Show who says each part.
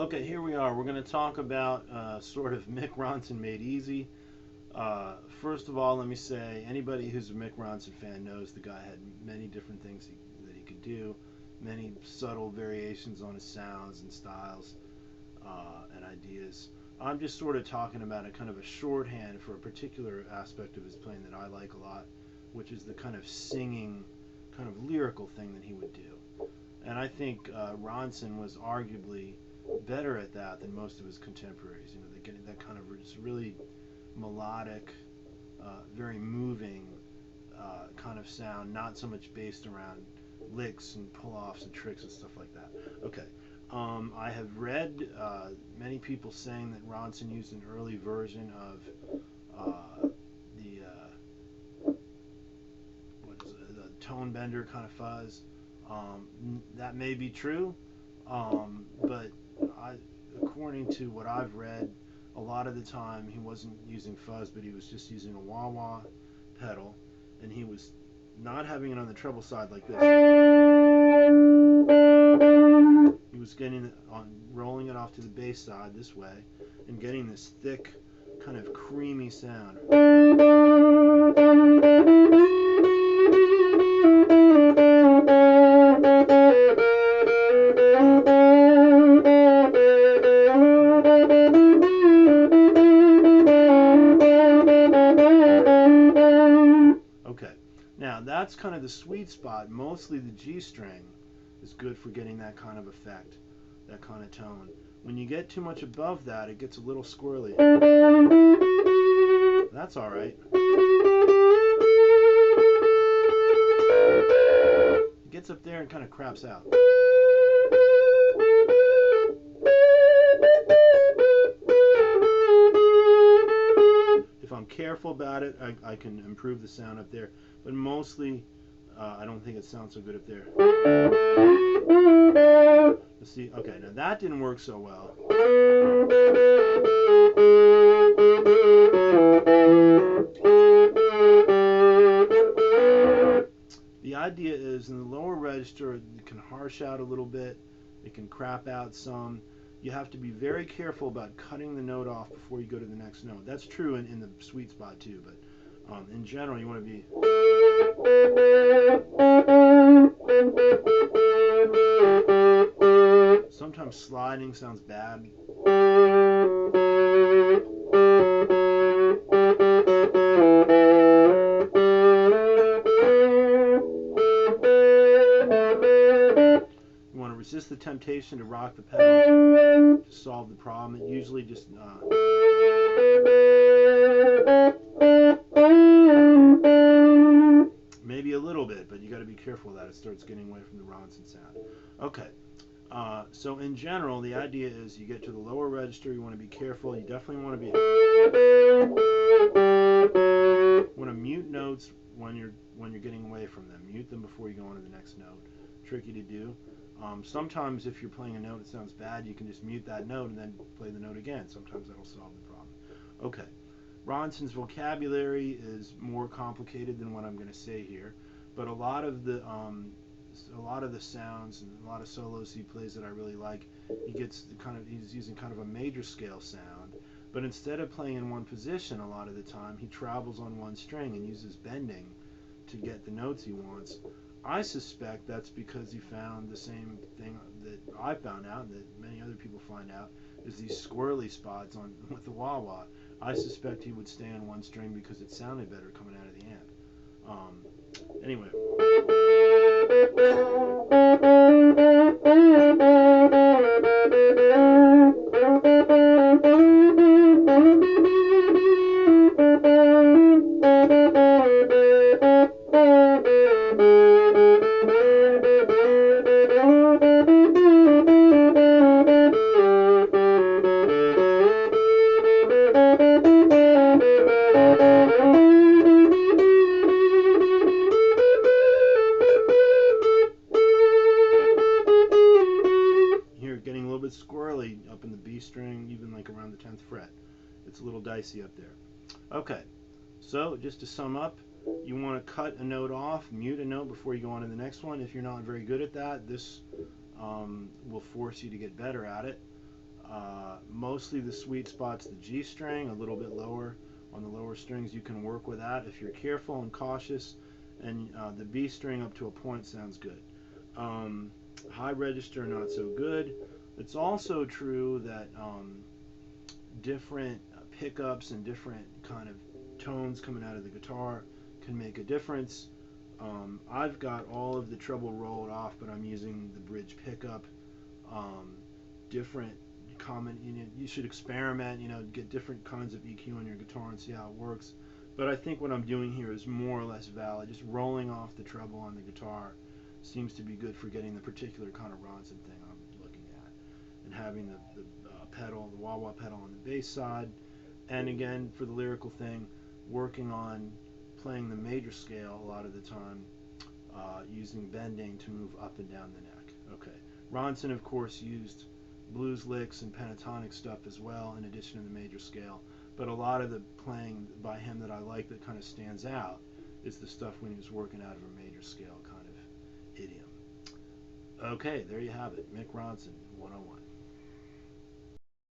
Speaker 1: Okay, here we are. We're going to talk about sort of Mick Ronson made easy. First of all, let me say anybody who's a Mick Ronson fan knows the guy had many different things that he could do, many subtle variations on his sounds and styles and ideas. I'm just sort of talking about a kind of a shorthand for a particular aspect of his playing that I like a lot, which is the kind of singing, kind of lyrical thing that he would do. And I think Ronson was arguably better at that than most of his contemporaries. You know, they get that kind of just really melodic, very moving kind of sound, not so much based around licks and pull-offs and tricks and stuff like that. Okay. I have read many people saying that Ronson used an early version of the tone bender kind of fuzz. That may be true, but according to what I've read, a lot of the time he wasn't using fuzz, but he was just using a wah-wah pedal, and he was not having it on the treble side like this. He was getting it on, rolling it off to the bass side this way, and getting this thick, kind of creamy sound. Okay, now that's kind of the sweet spot. Mostly the G string is good for getting that kind of effect, that kind of tone. When you get too much above that, it gets a little squirrely. That's all right. It gets up there and kind of craps out. If I'm careful about it, I can improve the sound up there, but mostly I don't think it sounds so good up there. Let's see, okay, now that didn't work so well. The idea is in the lower register, it can harsh out a little bit, it can crap out some. You have to be very careful about cutting the note off before you go to the next note. That's true in the sweet spot too, but in general you want to be... Sometimes sliding sounds bad. You want to resist the temptation to rock the pedal to solve the problem. It usually just maybe a little bit, but you got to be careful that it starts getting away from the Ronson sound. Okay, so in general, the idea is you get to the lower register, you want to be careful. You definitely want to mute notes when you're getting away from them. Mute them before you go on to the next note. Tricky to do. Sometimes if you're playing a note that sounds bad, you can just mute that note and then play the note again. Sometimes that'll solve the problem. Okay. Ronson's vocabulary is more complicated than what I'm going to say here, but a lot of the sounds and a lot of solos he plays that I really like, he's using kind of a major scale sound, but instead of playing in one position a lot of the time, he travels on one string and uses bending to get the notes he wants. I suspect that's because he found the same thing that I found out, and that many other people find out, is these squirrely spots with the wah-wah. I suspect he would stay on one string because it sounded better coming out of the amp. Anyway. Squirrely up in the B string, even like around the 10th fret. It's a little dicey up there. Okay, so just to sum up, you want to cut a note off, mute a note before you go on to the next one. If you're not very good at that, this will force you to get better at it. Mostly the sweet spot's the G string, a little bit lower on the lower strings. You can work with that if you're careful and cautious, and the B string up to a point sounds good. High register, not so good. It's also true that different pickups and different kind of tones coming out of the guitar can make a difference. I've got all of the treble rolled off, but I'm using the bridge pickup. Different common, you should experiment, get different kinds of EQ on your guitar and see how it works. But I think what I'm doing here is more or less valid. Just rolling off the treble on the guitar seems to be good for getting the particular kind of Ronson thing I'm looking at. And having the pedal, the wah-wah pedal on the bass side. And again, for the lyrical thing, working on playing the major scale a lot of the time, using bending to move up and down the neck. Okay. Ronson, of course, used blues licks and pentatonic stuff as well, in addition to the major scale. But a lot of the playing by him that I like that kind of stands out is the stuff when he was working out of a major scale kind of idiom. Okay, there you have it. Mick Ronson 101.